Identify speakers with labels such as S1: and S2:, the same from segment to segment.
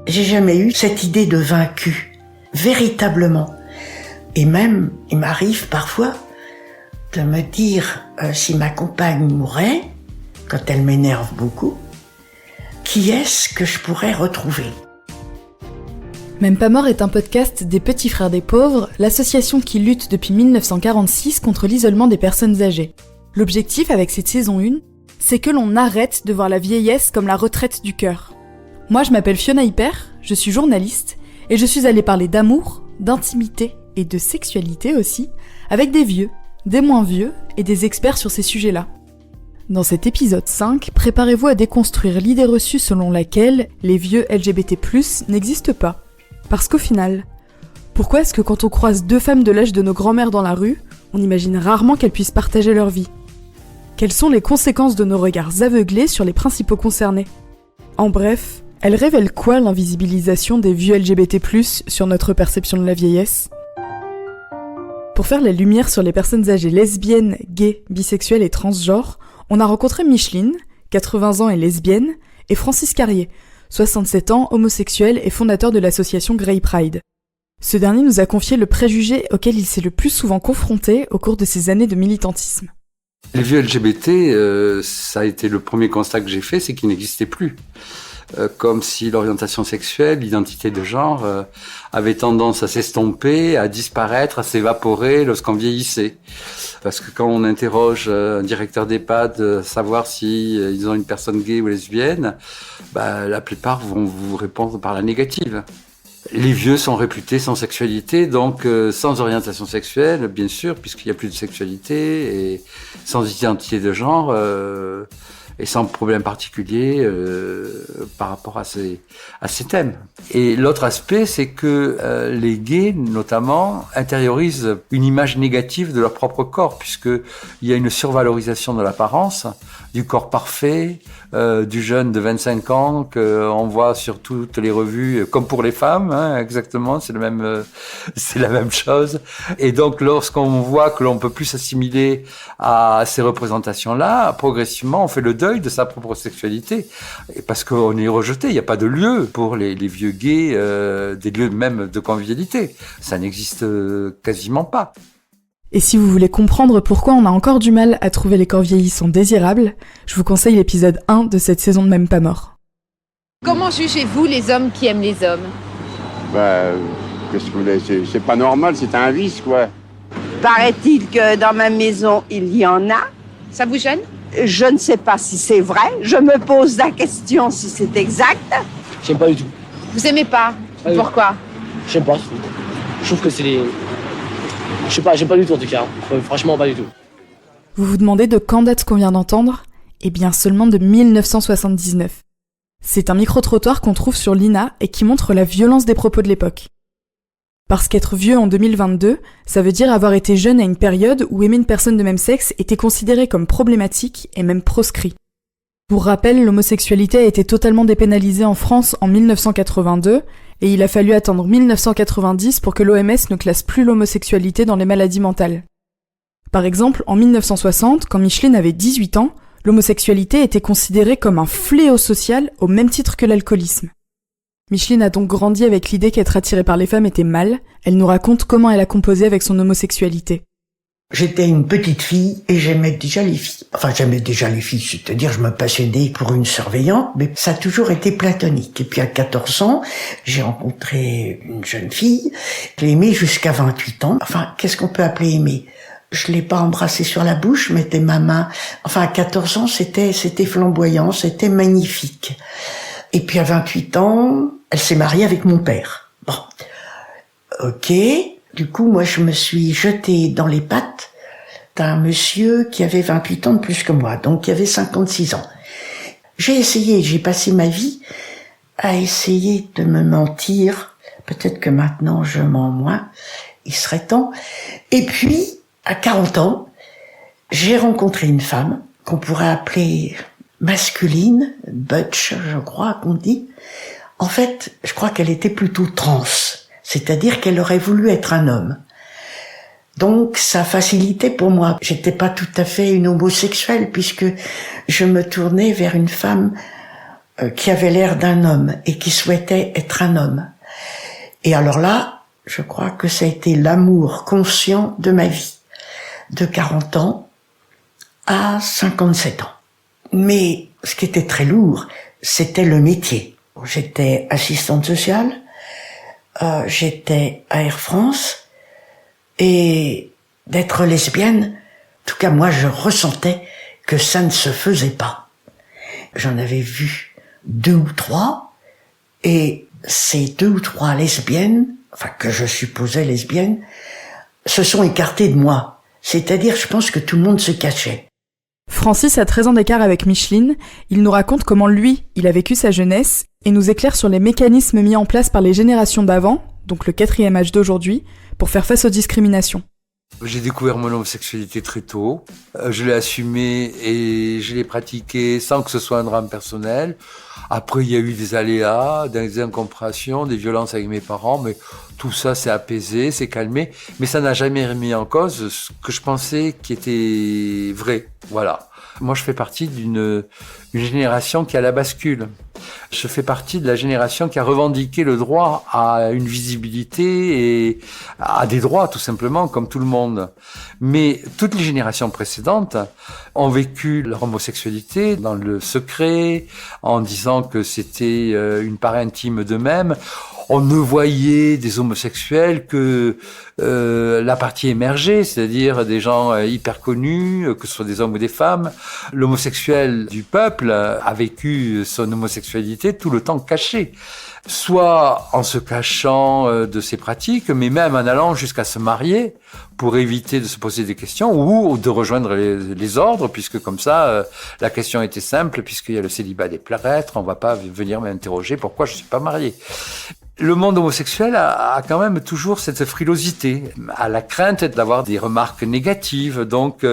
S1: J'ai jamais eu cette idée de vaincu, véritablement. Et même, il m'arrive parfois de me dire, si ma compagne mourait, quand elle m'énerve beaucoup, qui est-ce que je pourrais retrouver ?
S2: Même pas mort est un podcast des Petits Frères des Pauvres, l'association qui lutte depuis 1946 contre l'isolement des personnes âgées. L'objectif avec cette saison 1, c'est que l'on arrête de voir la vieillesse comme la retraite du cœur. Moi je m'appelle Fiona Hyper, je suis journaliste, et je suis allée parler d'amour, d'intimité et de sexualité aussi, avec des vieux, des moins vieux et des experts sur ces sujets-là. Dans cet épisode 5, préparez-vous à déconstruire l'idée reçue selon laquelle les vieux LGBT+, n'existent pas. Parce qu'au final, pourquoi est-ce que quand on croise deux femmes de l'âge de nos grands-mères dans la rue, on imagine rarement qu'elles puissent partager leur vie ? Quelles sont les conséquences de nos regards aveuglés sur les principaux concernés ? En bref, elle révèle quoi l'invisibilisation des vieux LGBT+, sur notre perception de la vieillesse ? Pour faire la lumière sur les personnes âgées lesbiennes, gays, bisexuelles et transgenres, on a rencontré Micheline, 80 ans et lesbienne, et Francis Carrier, 67 ans, homosexuel et fondateur de l'association Grey Pride. Ce dernier nous a confié le préjugé auquel il s'est le plus souvent confronté au cours de ses années de militantisme.
S3: Les vieux LGBT, ça a été le premier constat que j'ai fait, c'est qu'ils n'existaient plus. Comme si l'orientation sexuelle, l'identité de genre avait tendance à s'estomper, à disparaître, à s'évaporer lorsqu'on vieillissait. Parce que quand on interroge un directeur d'EHPAD, savoir si ils ont une personne gay ou lesbienne, la plupart vont vous répondre par la négative. Les vieux sont réputés sans sexualité, donc sans orientation sexuelle, bien sûr, puisqu'il n'y a plus de sexualité, et sans identité de genre, et sans problème particulier par rapport à ces thèmes. Et l'autre aspect, c'est que les gays, notamment, intériorisent une image négative de leur propre corps, puisqu'il y a une survalorisation de l'apparence, du corps parfait, du jeune de 25 ans qu'on voit sur toutes les revues, comme pour les femmes, hein, exactement, c'est la même chose. Et donc, lorsqu'on voit que l'on peut plus s'assimiler à ces représentations-là, progressivement, on fait le deuil de sa propre sexualité, et parce qu'on est rejeté. Il n'y a pas de lieu pour les vieux gays, des lieux même de convivialité. Ça n'existe quasiment pas.
S2: Et si vous voulez comprendre pourquoi on a encore du mal à trouver les corps vieillissants désirables, je vous conseille l'épisode 1 de cette saison de Même pas mort.
S4: Comment jugez-vous les hommes qui aiment les hommes ?
S5: Qu'est-ce que vous voulez, c'est pas normal, c'est un vice, quoi.
S6: Paraît-il que dans ma maison, il y en a.
S4: Ça vous gêne ?
S6: Je ne sais pas si c'est vrai. Je me pose la question si c'est exact.
S7: J'aime pas du tout.
S4: Vous aimez pas ? Pourquoi ?
S7: J'aime pas. Je trouve que c'est les... Je sais pas, j'aime pas du tout en tout cas. Franchement, pas du tout.
S2: Vous vous demandez de quand date qu'on vient d'entendre ? Eh bien seulement de 1979. C'est un micro-trottoir qu'on trouve sur l'INA et qui montre la violence des propos de l'époque. Parce qu'être vieux en 2022, ça veut dire avoir été jeune à une période où aimer une personne de même sexe était considéré comme problématique et même proscrit. Pour rappel, l'homosexualité a été totalement dépénalisée en France en 1982, et il a fallu attendre 1990 pour que l'OMS ne classe plus l'homosexualité dans les maladies mentales. Par exemple, en 1960, quand Micheline avait 18 ans, l'homosexualité était considérée comme un fléau social au même titre que l'alcoolisme. Micheline a donc grandi avec l'idée qu'être attirée par les femmes était mal. Elle nous raconte comment elle a composé avec son homosexualité.
S1: J'étais une petite fille et j'aimais déjà les filles. Enfin, j'aimais déjà les filles, c'est-à-dire je me passionnais pour une surveillante, mais ça a toujours été platonique. Et puis à 14 ans, j'ai rencontré une jeune fille. Je l'ai aimée jusqu'à 28 ans. Enfin, qu'est-ce qu'on peut appeler aimer ? Je l'ai pas embrassée sur la bouche, je mettais ma main. Enfin, à 14 ans, c'était flamboyant, c'était magnifique. Et puis à 28 ans, elle s'est mariée avec mon père. Bon, ok. Du coup, moi, je me suis jetée dans les pattes d'un monsieur qui avait 28 ans de plus que moi, donc qui avait 56 ans. J'ai passé ma vie à essayer de me mentir. Peut-être que maintenant, je mens moins. Il serait temps. Et puis, à 40 ans, j'ai rencontré une femme qu'on pourrait appeler masculine, butch, je crois qu'on dit. En fait, je crois qu'elle était plutôt trans, c'est-à-dire qu'elle aurait voulu être un homme. Donc, ça facilitait pour moi. J'étais pas tout à fait une homosexuelle puisque je me tournais vers une femme qui avait l'air d'un homme et qui souhaitait être un homme. Et alors là, je crois que ça a été l'amour conscient de ma vie, de 40 ans à 57 ans. Mais ce qui était très lourd, c'était le métier. J'étais assistante sociale, j'étais à Air France, et d'être lesbienne, en tout cas moi je ressentais que ça ne se faisait pas. J'en avais vu 2 ou 3, et ces 2 ou 3 lesbiennes, enfin que je supposais lesbiennes, se sont écartées de moi. C'est-à-dire, je pense que tout le monde se cachait.
S2: Francis a 13 ans d'écart avec Micheline, il nous raconte comment lui, il a vécu sa jeunesse, et nous éclaire sur les mécanismes mis en place par les générations d'avant, donc le 4e âge d'aujourd'hui, pour faire face aux discriminations.
S3: J'ai découvert mon homosexualité très tôt. Je l'ai assumé et je l'ai pratiqué sans que ce soit un drame personnel. Après, il y a eu des aléas, des incompréhensions, des violences avec mes parents, mais tout ça s'est apaisé, s'est calmé. Mais ça n'a jamais remis en cause ce que je pensais qui était vrai. Voilà. Moi, je fais partie d'une génération qui a la bascule. Je fais partie de la génération qui a revendiqué le droit à une visibilité et à des droits, tout simplement, comme tout le monde. Mais toutes les générations précédentes ont vécu leur homosexualité dans le secret, en disant que c'était une part intime d'eux-mêmes. On ne voyait des homosexuels que la partie émergée, c'est-à-dire des gens hyper connus, que ce soit des hommes ou des femmes. L'homosexuel du peuple a vécu son homosexualité tout le temps caché, soit en se cachant de ses pratiques, mais même en allant jusqu'à se marier pour éviter de se poser des questions ou de rejoindre les ordres, puisque comme ça, la question était simple, puisqu'il y a le célibat des prêtres, on va pas venir m'interroger pourquoi je suis pas marié. Le monde homosexuel a quand même toujours cette frilosité, à la crainte d'avoir des remarques négatives. Donc,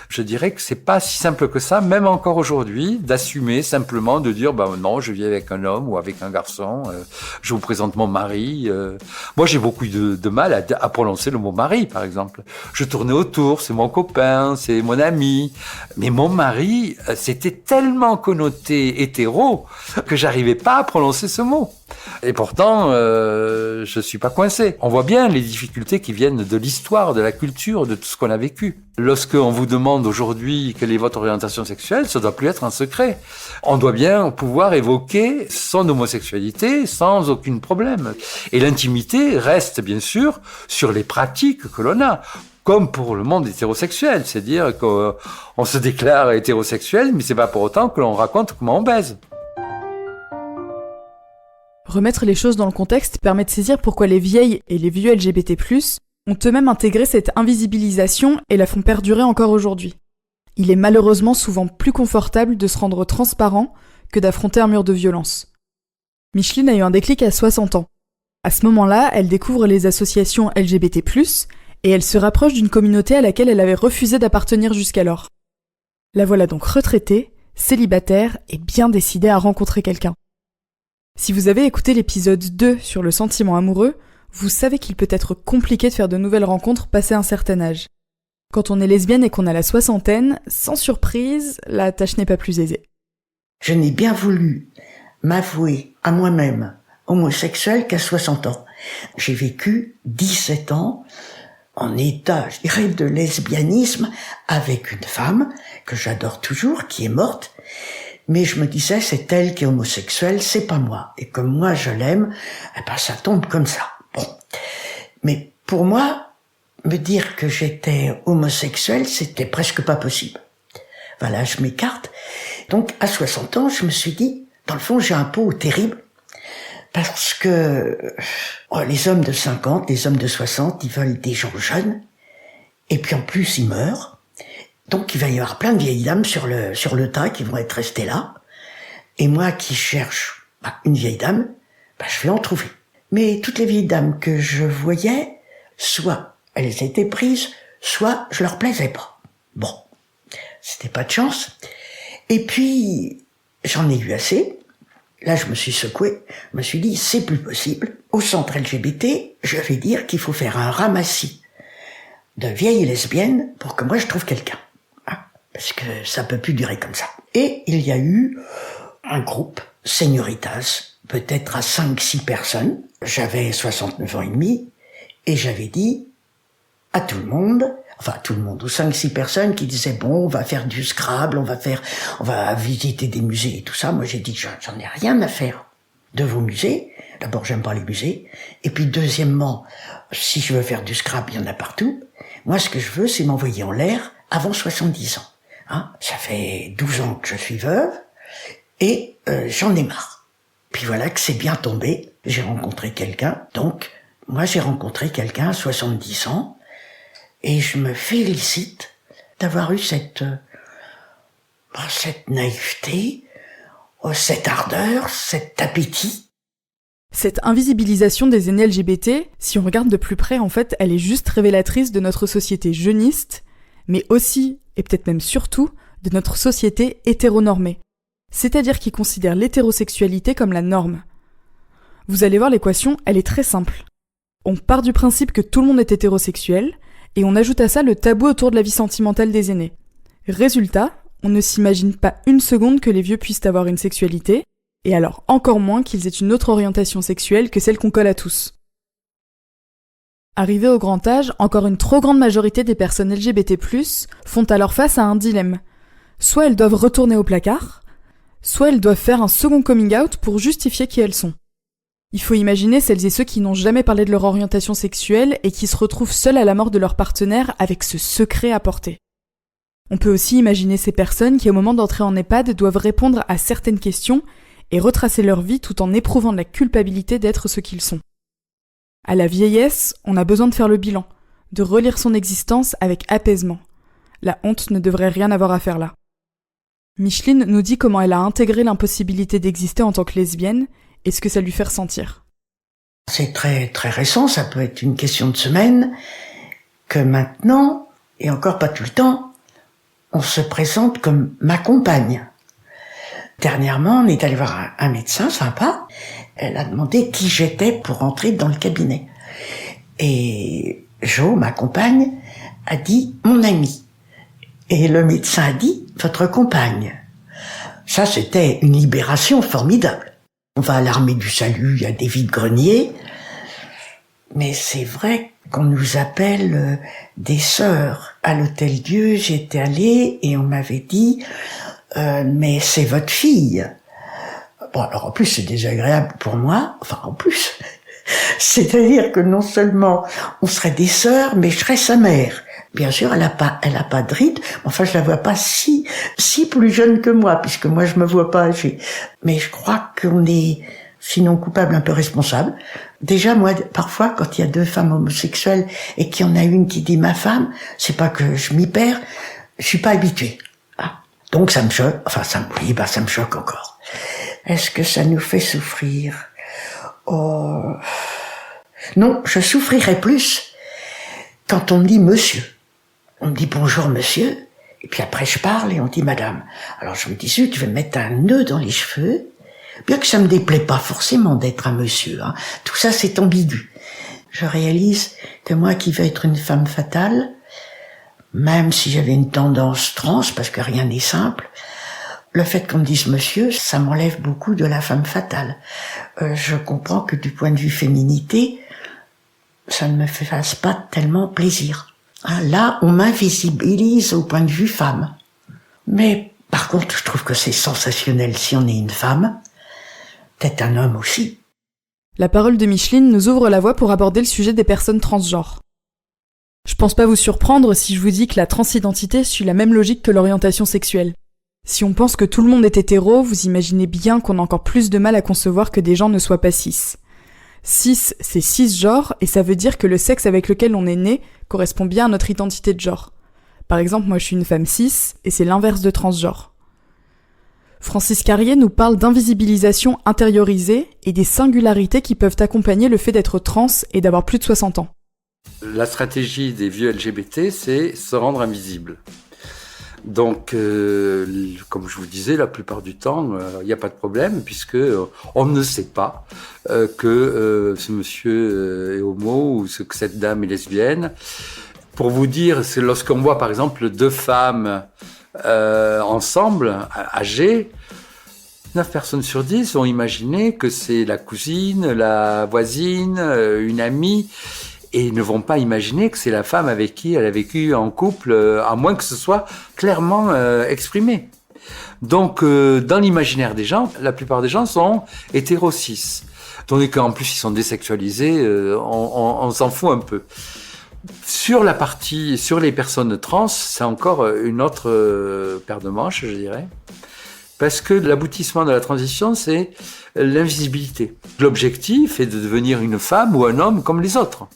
S3: je dirais que c'est pas si simple que ça, même encore aujourd'hui, d'assumer simplement, de dire, non, je vis avec un homme ou avec un garçon, je vous présente mon mari. Moi, j'ai beaucoup de mal à prononcer le mot mari, par exemple. Je tournais autour, c'est mon copain, c'est mon ami. Mais mon mari, c'était tellement connoté hétéro que j'arrivais pas à prononcer ce mot. Et pourtant, je suis pas coincé. On voit bien les difficultés qui viennent de l'histoire, de la culture, de tout ce qu'on a vécu. Lorsqu'on vous demande aujourd'hui quelle est votre orientation sexuelle, ça doit plus être un secret. On doit bien pouvoir évoquer son homosexualité sans aucun problème. Et l'intimité reste bien sûr sur les pratiques que l'on a. Comme pour le monde hétérosexuel, c'est-à-dire qu'on se déclare hétérosexuel, mais c'est pas pour autant que l'on raconte comment on baise.
S2: Remettre les choses dans le contexte permet de saisir pourquoi les vieilles et les vieux LGBT+, ont eux-mêmes intégré cette invisibilisation et la font perdurer encore aujourd'hui. Il est malheureusement souvent plus confortable de se rendre transparent que d'affronter un mur de violence. Micheline a eu un déclic à 60 ans. À ce moment-là, elle découvre les associations LGBT+, et elle se rapproche d'une communauté à laquelle elle avait refusé d'appartenir jusqu'alors. La voilà donc retraitée, célibataire et bien décidée à rencontrer quelqu'un. Si vous avez écouté l'épisode 2 sur le sentiment amoureux, vous savez qu'il peut être compliqué de faire de nouvelles rencontres passé un certain âge. Quand on est lesbienne et qu'on a la soixantaine, sans surprise, la tâche n'est pas plus aisée.
S1: Je n'ai bien voulu m'avouer à moi-même homosexuel qu'à 60 ans. J'ai vécu 17 ans en état, je dirais, de lesbianisme avec une femme que j'adore toujours, qui est morte. Mais je me disais, c'est elle qui est homosexuelle, c'est pas moi. Et comme moi je l'aime, ça tombe comme ça. Bon. Mais pour moi, me dire que j'étais homosexuelle, c'était presque pas possible. Voilà, je m'écarte. Donc, à 60 ans, je me suis dit, dans le fond, j'ai un pot terrible. Parce que les hommes de 50, les hommes de 60, ils veulent des gens jeunes. Et puis en plus, ils meurent. Donc il va y avoir plein de vieilles dames sur le tas qui vont être restées là. Et moi qui cherche une vieille dame, je vais en trouver. Mais toutes les vieilles dames que je voyais, soit elles étaient prises, soit je leur plaisais pas. Bon, c'était pas de chance. Et puis, j'en ai eu assez. Là, je me suis secoué. Je me suis dit, c'est plus possible. Au centre LGBT, je vais dire qu'il faut faire un ramassis de vieilles lesbiennes pour que moi je trouve quelqu'un. Parce que ça peut plus durer comme ça. Et il y a eu un groupe señoritas, peut-être à 5-6 personnes. J'avais 69 ans et demi, et j'avais dit à tout le monde, ou 5-6 personnes qui disaient bon, on va faire du Scrabble, on va visiter des musées et tout ça. Moi, j'ai dit j'en ai rien à faire de vos musées. D'abord, j'aime pas les musées. Et puis, deuxièmement, si je veux faire du Scrabble, il y en a partout. Moi, ce que je veux, c'est m'envoyer en l'air avant 70 ans. Ça fait 12 ans que je suis veuve, et j'en ai marre. Puis voilà que c'est bien tombé. J'ai rencontré quelqu'un. Donc, moi, j'ai rencontré quelqu'un à 70 ans, et je me félicite d'avoir eu cette naïveté, cette ardeur, cet appétit.
S2: Cette invisibilisation des aînés LGBT, si on regarde de plus près, en fait, elle est juste révélatrice de notre société jeuniste, mais aussi, et peut-être même surtout, de notre société hétéronormée. C'est-à-dire qui considère l'hétérosexualité comme la norme. Vous allez voir, l'équation, elle est très simple. On part du principe que tout le monde est hétérosexuel, et on ajoute à ça le tabou autour de la vie sentimentale des aînés. Résultat, on ne s'imagine pas une seconde que les vieux puissent avoir une sexualité, et alors encore moins qu'ils aient une autre orientation sexuelle que celle qu'on colle à tous. Arrivées au grand âge, encore une trop grande majorité des personnes LGBT+, font alors face à un dilemme. Soit elles doivent retourner au placard, soit elles doivent faire un second coming out pour justifier qui elles sont. Il faut imaginer celles et ceux qui n'ont jamais parlé de leur orientation sexuelle et qui se retrouvent seuls à la mort de leur partenaire avec ce secret à porter. On peut aussi imaginer ces personnes qui, au moment d'entrer en EHPAD, doivent répondre à certaines questions et retracer leur vie tout en éprouvant de la culpabilité d'être ce qu'ils sont. À la vieillesse, on a besoin de faire le bilan, de relire son existence avec apaisement. La honte ne devrait rien avoir à faire là. Micheline nous dit comment elle a intégré l'impossibilité d'exister en tant que lesbienne et ce que ça lui fait ressentir.
S1: C'est très très récent, ça peut être une question de semaine, que maintenant, et encore pas tout le temps, on se présente comme ma compagne. Dernièrement, on est allé voir un médecin sympa. Elle a demandé qui j'étais pour entrer dans le cabinet. Et Jo, ma compagne, a dit « mon ami ». Et le médecin a dit « votre compagne ». Ça, c'était une libération formidable. On va à l'armée du salut, il y a des vides-greniers. Mais c'est vrai qu'on nous appelle des sœurs. À l'Hôtel Dieu, j'étais allée et on m'avait dit mais c'est votre fille. Bon, alors en plus, c'est désagréable pour moi. Enfin, en plus. C'est-à-dire que non seulement on serait des sœurs, mais je serais sa mère. Bien sûr, elle a pas de ride. Enfin, je la vois pas si plus jeune que moi, puisque moi, je me vois pas âgée. Mais je crois qu'on est, sinon coupable, un peu responsable. Déjà, moi, parfois, quand il y a deux femmes homosexuelles et qu'il y en a une qui dit ma femme, c'est pas que je m'y perds, je suis pas habituée. Donc ça me choque, ça me choque encore. Est-ce que ça nous fait souffrir? Oh. Non, je souffrirais plus quand on me dit monsieur. On me dit bonjour monsieur, et puis après je parle et on dit madame. Alors je me dis zut, je vais me mettre un nœud dans les cheveux, bien que ça me déplaît pas forcément d'être un monsieur. Tout ça c'est ambigu. Je réalise que moi qui veux être une femme fatale, même si j'avais une tendance trans, parce que rien n'est simple, le fait qu'on me dise monsieur, ça m'enlève beaucoup de la femme fatale. Je comprends que du point de vue féminité, ça ne me fasse pas tellement plaisir. Là, on m'invisibilise au point de vue femme. Mais par contre, je trouve que c'est sensationnel si on est une femme, peut-être un homme aussi.
S2: La parole de Micheline nous ouvre la voie pour aborder le sujet des personnes transgenres. Je pense pas vous surprendre si je vous dis que la transidentité suit la même logique que l'orientation sexuelle. Si on pense que tout le monde est hétéro, vous imaginez bien qu'on a encore plus de mal à concevoir que des gens ne soient pas cis. Cis, c'est cisgenre, et ça veut dire que le sexe avec lequel on est né correspond bien à notre identité de genre. Par exemple, moi je suis une femme cis, et c'est l'inverse de transgenre. Francis Carrier nous parle d'invisibilisation intériorisée et des singularités qui peuvent accompagner le fait d'être trans et d'avoir plus de 60 ans.
S3: La stratégie des vieux LGBT, c'est se rendre invisible. Donc, comme je vous disais, la plupart du temps, il n'y a pas de problème, puisque on ne sait pas que ce monsieur est homo ou que cette dame est lesbienne. Pour vous dire, c'est lorsqu'on voit par exemple deux femmes ensemble, âgées, 9 personnes sur 10 ont imaginé que c'est la cousine, la voisine, une amie, et ne vont pas imaginer que c'est la femme avec qui elle a vécu en couple, à moins que ce soit clairement exprimé. Donc, dans l'imaginaire des gens, la plupart des gens sont hétéro-cis. Tandis qu'en plus, ils sont désexualisés, on s'en fout un peu. Sur les personnes trans, c'est encore une autre paire de manches, je dirais. Parce que l'aboutissement de la transition, c'est l'invisibilité. L'objectif est de devenir une femme ou un homme comme les autres.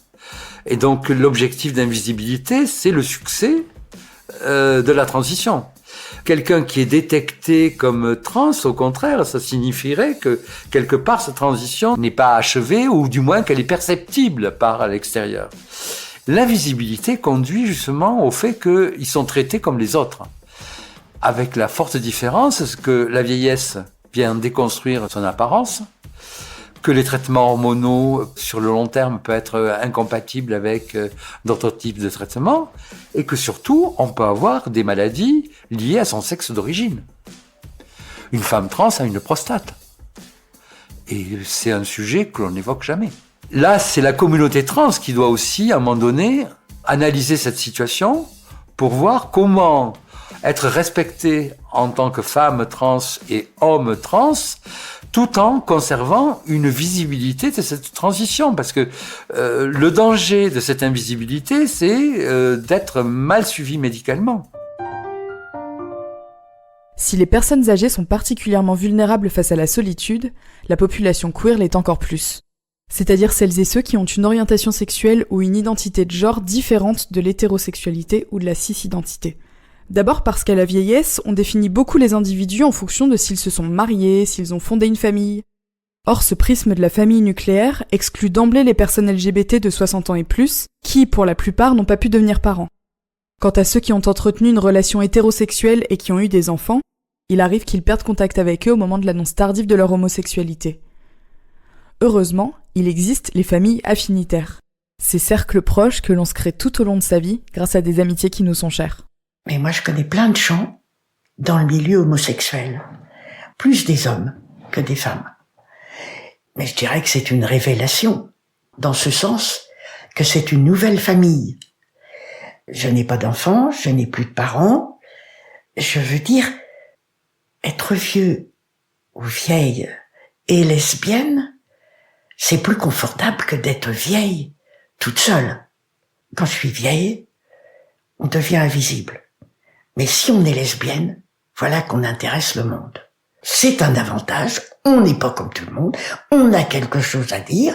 S3: Et donc, l'objectif d'invisibilité, c'est le succès de la transition. Quelqu'un qui est détecté comme trans, au contraire, ça signifierait que quelque part cette transition n'est pas achevée ou du moins qu'elle est perceptible par l'extérieur. L'invisibilité conduit justement au fait qu'ils sont traités comme les autres. Avec la forte différence que la vieillesse vient déconstruire son apparence, que les traitements hormonaux sur le long terme peuvent être incompatibles avec d'autres types de traitements, et que surtout, on peut avoir des maladies liées à son sexe d'origine. Une femme trans a une prostate. Et c'est un sujet que l'on n'évoque jamais. Là, c'est la communauté trans qui doit aussi, à un moment donné, analyser cette situation pour voir comment être respectée en tant que femme trans et homme trans, tout en conservant une visibilité de cette transition. Parce que le danger de cette invisibilité, c'est d'être mal suivi médicalement.
S2: Si les personnes âgées sont particulièrement vulnérables face à la solitude, la population queer l'est encore plus. C'est-à-dire celles et ceux qui ont une orientation sexuelle ou une identité de genre différente de l'hétérosexualité ou de la cis-identité. D'abord parce qu'à la vieillesse, on définit beaucoup les individus en fonction de s'ils se sont mariés, s'ils ont fondé une famille. Or, ce prisme de la famille nucléaire exclut d'emblée les personnes LGBT de 60 ans et plus, qui, pour la plupart, n'ont pas pu devenir parents. Quant à ceux qui ont entretenu une relation hétérosexuelle et qui ont eu des enfants, il arrive qu'ils perdent contact avec eux au moment de l'annonce tardive de leur homosexualité. Heureusement, il existe les familles affinitaires. Ces cercles proches que l'on se crée tout au long de sa vie grâce à des amitiés qui nous sont chères.
S1: Mais moi, je connais plein de gens dans le milieu homosexuel. Plus des hommes que des femmes. Mais je dirais que c'est une révélation. Dans ce sens que c'est une nouvelle famille. Je n'ai pas d'enfants, je n'ai plus de parents. Je veux dire, être vieux ou vieille et lesbienne, c'est plus confortable que d'être vieille toute seule. Quand je suis vieille, on devient invisible. Mais si on est lesbienne, voilà qu'on intéresse le monde. C'est un avantage, on n'est pas comme tout le monde, on a quelque chose à dire,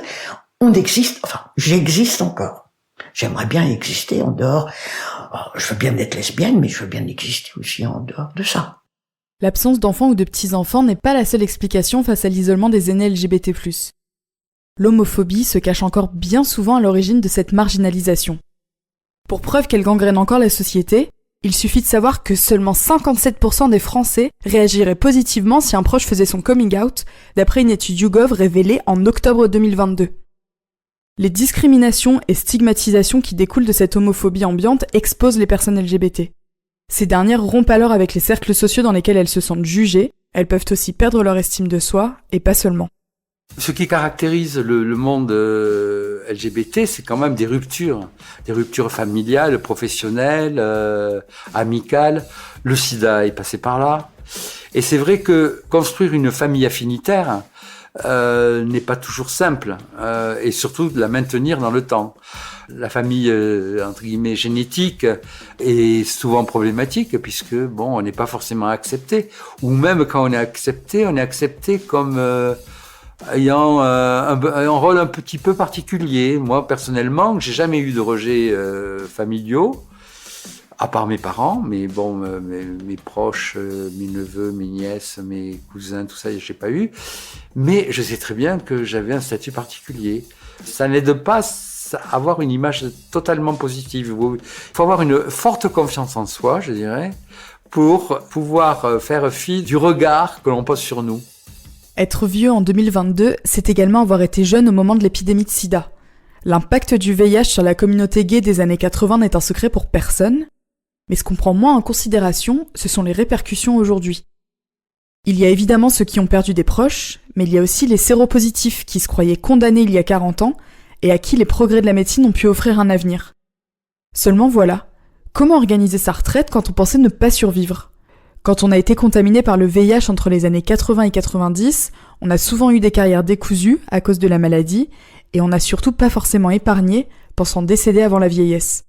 S1: on existe, enfin, j'existe encore. J'aimerais bien exister en dehors. Oh, je veux bien être lesbienne, mais je veux bien exister aussi en dehors de ça.
S2: L'absence d'enfants ou de petits-enfants n'est pas la seule explication face à l'isolement des aînés LGBT+. L'homophobie se cache encore bien souvent à l'origine de cette marginalisation. Pour preuve qu'elle gangrène encore la société, il suffit de savoir que seulement 57% des Français réagiraient positivement si un proche faisait son coming out, d'après une étude YouGov révélée en octobre 2022. Les discriminations et stigmatisations qui découlent de cette homophobie ambiante exposent les personnes LGBT. Ces dernières rompent alors avec les cercles sociaux dans lesquels elles se sentent jugées, elles peuvent aussi perdre leur estime de soi, et pas seulement.
S3: Ce qui caractérise le monde LGBT, c'est quand même des ruptures familiales, professionnelles, amicales. Le sida est passé par là. Et c'est vrai que construire une famille affinitaire n'est pas toujours simple, et surtout de la maintenir dans le temps. La famille, entre guillemets, génétique est souvent problématique, puisque, bon, on n'est pas forcément accepté. Ou même quand on est accepté comme ayant un rôle un petit peu particulier. Moi, personnellement, j'ai jamais eu de rejets familiaux, à part mes parents, mais bon, mes proches, mes neveux, mes nièces, mes cousins, tout ça, j'ai pas eu. Mais je sais très bien que j'avais un statut particulier. Ça n'aide pas à avoir une image totalement positive. Il faut avoir une forte confiance en soi, je dirais, pour pouvoir faire fi du regard que l'on pose sur nous.
S2: Être vieux en 2022, c'est également avoir été jeune au moment de l'épidémie de sida. L'impact du VIH sur la communauté gay des années 80 n'est un secret pour personne, mais ce qu'on prend moins en considération, ce sont les répercussions aujourd'hui. Il y a évidemment ceux qui ont perdu des proches, mais il y a aussi les séropositifs qui se croyaient condamnés il y a 40 ans et à qui les progrès de la médecine ont pu offrir un avenir. Seulement voilà, comment organiser sa retraite quand on pensait ne pas survivre ? Quand on a été contaminé par le VIH entre les années 80 et 90, on a souvent eu des carrières décousues à cause de la maladie et on n'a surtout pas forcément épargné, pensant décéder avant la vieillesse.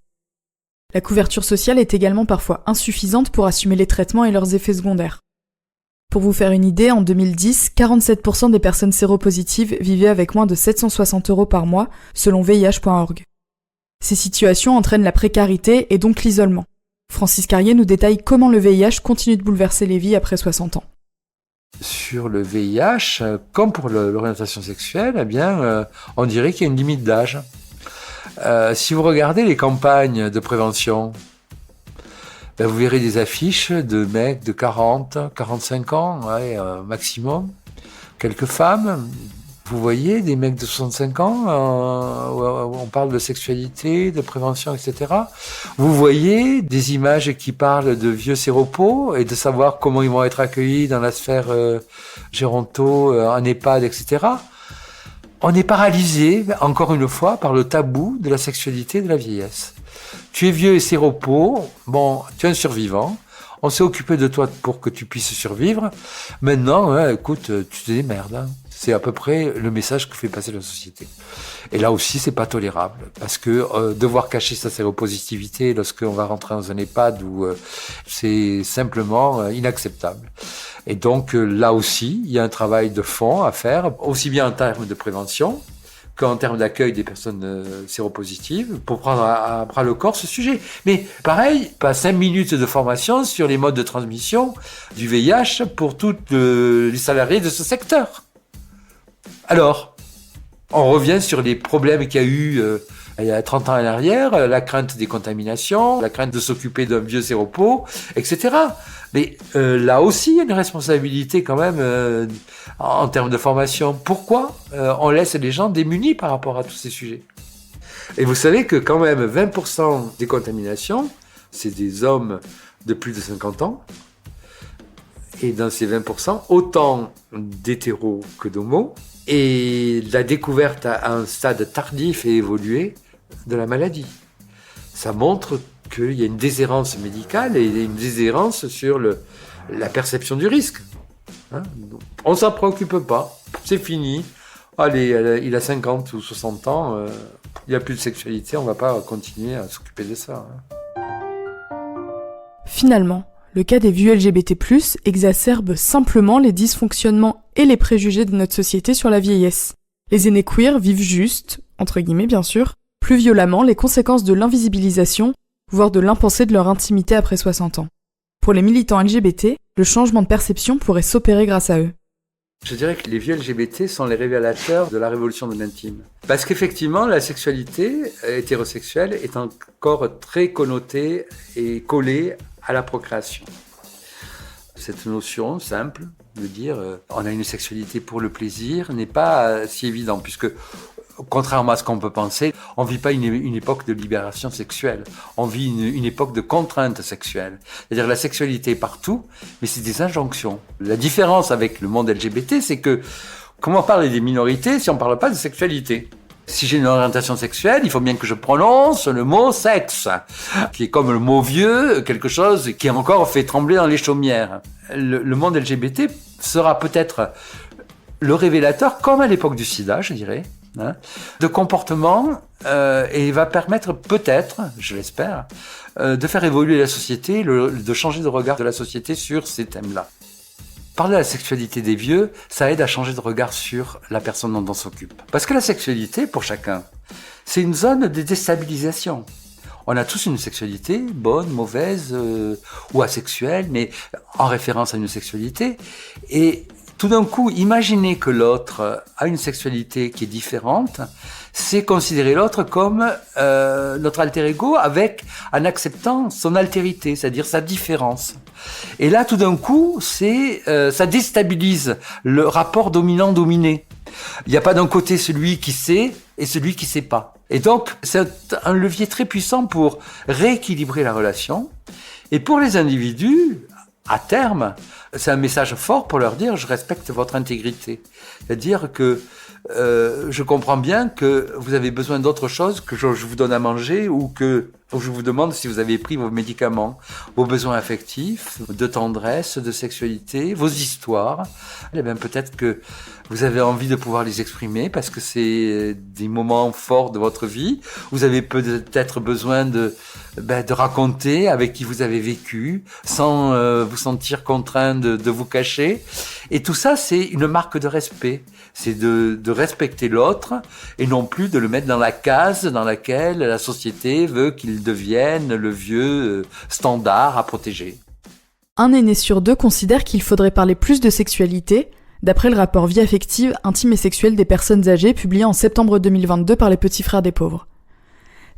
S2: La couverture sociale est également parfois insuffisante pour assumer les traitements et leurs effets secondaires. Pour vous faire une idée, en 2010, 47% des personnes séropositives vivaient avec moins de 760 € par mois, selon VIH.org. Ces situations entraînent la précarité et donc l'isolement. Francis Carrier nous détaille comment le VIH continue de bouleverser les vies après 60 ans.
S3: Sur le VIH, comme pour l'orientation sexuelle, on dirait qu'il y a une limite d'âge. Si vous regardez les campagnes de prévention, vous verrez des affiches de mecs de 40, 45 ans, maximum. Quelques femmes. Vous voyez des mecs de 65 ans, on parle de sexualité, de prévention, etc. Vous voyez des images qui parlent de vieux séropos et de savoir comment ils vont être accueillis dans la sphère géronto, en EHPAD, etc. On est paralysé, encore une fois, par le tabou de la sexualité et de la vieillesse. Tu es vieux et séropos, tu es un survivant, on s'est occupé de toi pour que tu puisses survivre. Maintenant, écoute, tu te démerdes. C'est à peu près le message que fait passer la société. Et là aussi, c'est pas tolérable, parce que devoir cacher sa séropositivité lorsqu'on va rentrer dans un EHPAD, c'est simplement inacceptable. Et donc là aussi, il y a un travail de fond à faire, aussi bien en termes de prévention qu'en termes d'accueil des personnes séropositives, pour prendre à bras le corps ce sujet. Mais pareil, pas 5 minutes de formation sur les modes de transmission du VIH pour tous les salariés de ce secteur. Alors, on revient sur les problèmes qu'il y a eu il y a 30 ans en arrière, la crainte des contaminations, la crainte de s'occuper d'un vieux séropos, etc. Mais là aussi, il y a une responsabilité quand même en termes de formation. Pourquoi on laisse les gens démunis par rapport à tous ces sujets ? Et vous savez que quand même 20% des contaminations, c'est des hommes de plus de 50 ans. Et dans ces 20%, autant d'hétéros que d'homos. Et la découverte à un stade tardif et évolué de la maladie. Ça montre qu'il y a une déshérence médicale et une déshérence sur la perception du risque. On ne s'en préoccupe pas, c'est fini. Allez, il a 50 ou 60 ans, il n'y a plus de sexualité, on ne va pas continuer à s'occuper de ça.
S2: Finalement, le cas des vieux LGBT+, exacerbe simplement les dysfonctionnements et les préjugés de notre société sur la vieillesse. Les aînés queer vivent juste, entre guillemets bien sûr, plus violemment les conséquences de l'invisibilisation, voire de l'impensé de leur intimité après 60 ans. Pour les militants LGBT, le changement de perception pourrait s'opérer grâce à eux.
S3: Je dirais que les vieux LGBT sont les révélateurs de la révolution de l'intime. Parce qu'effectivement, la sexualité hétérosexuelle est encore très connotée et collée à la procréation. Cette notion simple de dire on a une sexualité pour le plaisir n'est pas si évident, puisque contrairement à ce qu'on peut penser, on ne vit pas une époque de libération sexuelle, on vit une époque de contrainte sexuelle. C'est-à-dire la sexualité est partout, mais c'est des injonctions. La différence avec le monde LGBT, c'est que comment parler des minorités si on ne parle pas de sexualité ? Si j'ai une orientation sexuelle, il faut bien que je prononce le mot sexe, qui est comme le mot vieux, quelque chose qui encore fait trembler dans les chaumières. Le monde LGBT sera peut-être le révélateur, comme à l'époque du sida, je dirais, de comportement et va permettre peut-être, je l'espère, de faire évoluer la société, de changer de regard de la société sur ces thèmes-là. Parler de la sexualité des vieux, ça aide à changer de regard sur la personne dont on s'occupe. Parce que la sexualité, pour chacun, c'est une zone de déstabilisation. On a tous une sexualité, bonne, mauvaise ou asexuelle, mais en référence à une sexualité. Et tout d'un coup, imaginer que l'autre a une sexualité qui est différente, c'est considérer l'autre comme notre alter ego en acceptant son altérité, c'est-à-dire sa différence. Et là, tout d'un coup, ça déstabilise le rapport dominant-dominé. Il n'y a pas d'un côté celui qui sait et celui qui ne sait pas. Et donc, c'est un levier très puissant pour rééquilibrer la relation. Et pour les individus, à terme, c'est un message fort pour leur dire « je respecte votre intégrité ». C'est-à-dire que je comprends bien que vous avez besoin d'autre chose que je vous donne à manger ou que je vous demande si vous avez pris vos médicaments, vos besoins affectifs, de tendresse, de sexualité, vos histoires. Eh bien, peut-être que vous avez envie de pouvoir les exprimer parce que c'est des moments forts de votre vie. Vous avez peut-être besoin de raconter avec qui vous avez vécu sans vous sentir contraint de vous cacher. Et tout ça, c'est une marque de respect. C'est de respecter l'autre et non plus de le mettre dans la case dans laquelle la société veut qu'il devienne le vieux standard à protéger.
S2: Un aîné sur 2 considère qu'il faudrait parler plus de sexualité, d'après le rapport Vie affective, intime et sexuelle des personnes âgées publié en septembre 2022 par les Petits Frères des Pauvres.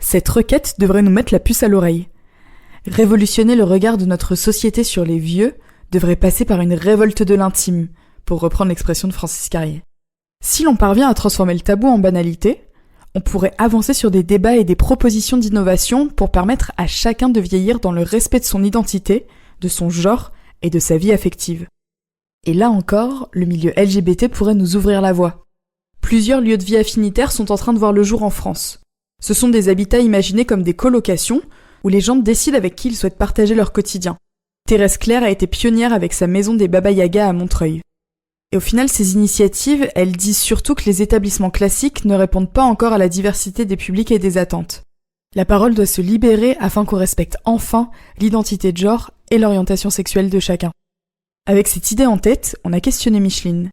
S2: Cette requête devrait nous mettre la puce à l'oreille. Révolutionner le regard de notre société sur les vieux devrait passer par une révolte de l'intime, pour reprendre l'expression de Francis Carrier. Si l'on parvient à transformer le tabou en banalité, on pourrait avancer sur des débats et des propositions d'innovation pour permettre à chacun de vieillir dans le respect de son identité, de son genre et de sa vie affective. Et là encore, le milieu LGBT pourrait nous ouvrir la voie. Plusieurs lieux de vie affinitaires sont en train de voir le jour en France. Ce sont des habitats imaginés comme des colocations où les gens décident avec qui ils souhaitent partager leur quotidien. Thérèse Claire a été pionnière avec sa maison des Baba Yaga à Montreuil. Et au final, ces initiatives, elles disent surtout que les établissements classiques ne répondent pas encore à la diversité des publics et des attentes. La parole doit se libérer afin qu'on respecte enfin l'identité de genre et l'orientation sexuelle de chacun. Avec cette idée en tête, on a questionné Micheline.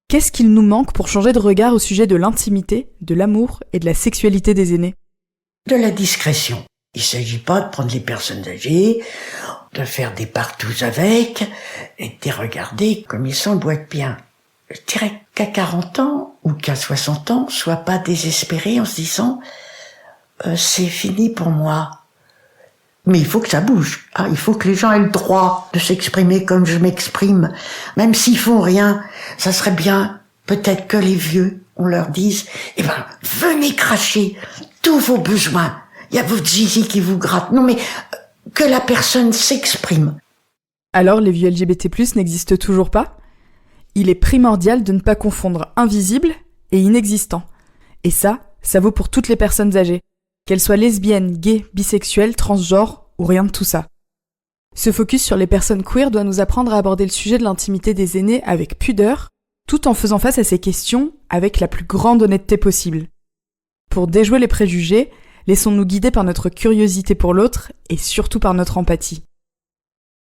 S2: Qu'est-ce qu'il nous manque pour changer de regard au sujet de l'intimité, de l'amour et de la sexualité des aînés ?
S1: De la discrétion. Il ne s'agit pas de prendre les personnes âgées, de faire des partous avec, et de les regarder comme ils s'emboîtent bien. Je dirais qu'à 40 ans, ou qu'à 60 ans, sois pas désespéré en se disant c'est fini pour moi. Mais il faut que ça bouge. Il faut que les gens aient le droit de s'exprimer comme je m'exprime. Même s'ils font rien, ça serait bien, peut-être que les vieux, on leur dise, venez cracher tous vos besoins. Il y a votre zizi qui vous gratte. Non mais, que la personne s'exprime.
S2: Alors, les vieux LGBT+, n'existent toujours pas ? Il est primordial de ne pas confondre invisible et inexistant. Et ça vaut pour toutes les personnes âgées. Qu'elles soient lesbiennes, gays, bisexuelles, transgenres ou rien de tout ça. Ce focus sur les personnes queer doit nous apprendre à aborder le sujet de l'intimité des aînés avec pudeur, tout en faisant face à ces questions avec la plus grande honnêteté possible. Pour déjouer les préjugés, laissons-nous guider par notre curiosité pour l'autre et surtout par notre empathie.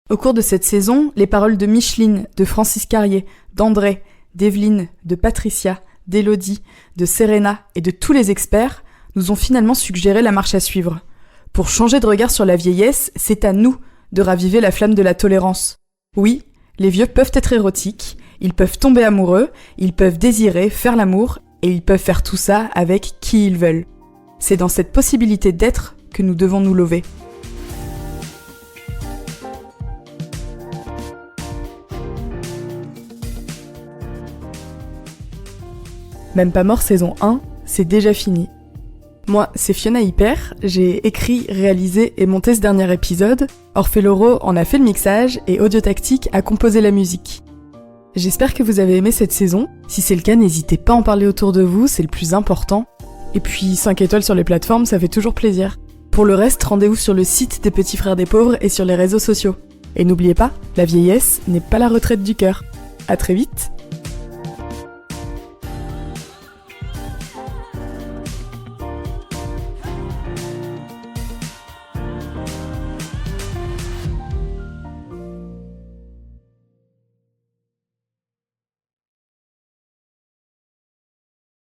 S2: Au cours de cette saison, les paroles de Micheline, de Francis Carrier, d'André, d'Evelyne, de Patricia, d'Élodie, de Serena et de tous les experts nous ont finalement suggéré la marche à suivre. Pour changer de regard sur la vieillesse, c'est à nous de raviver la flamme de la tolérance. Oui, les vieux peuvent être érotiques, ils peuvent tomber amoureux, ils peuvent désirer, faire l'amour, et ils peuvent faire tout ça avec qui ils veulent. C'est dans cette possibilité d'être que nous devons nous lever. Même pas mort saison 1, c'est déjà fini. Moi, c'est Fiona Hyper, j'ai écrit, réalisé et monté ce dernier épisode. Orphée Loro en a fait le mixage et Audio Tactique a composé la musique. J'espère que vous avez aimé cette saison. Si c'est le cas, n'hésitez pas à en parler autour de vous, c'est le plus important. Et puis 5 étoiles sur les plateformes, ça fait toujours plaisir. Pour le reste, rendez-vous sur le site des Petits Frères des Pauvres et sur les réseaux sociaux. Et n'oubliez pas, la vieillesse n'est pas la retraite du cœur. À très vite.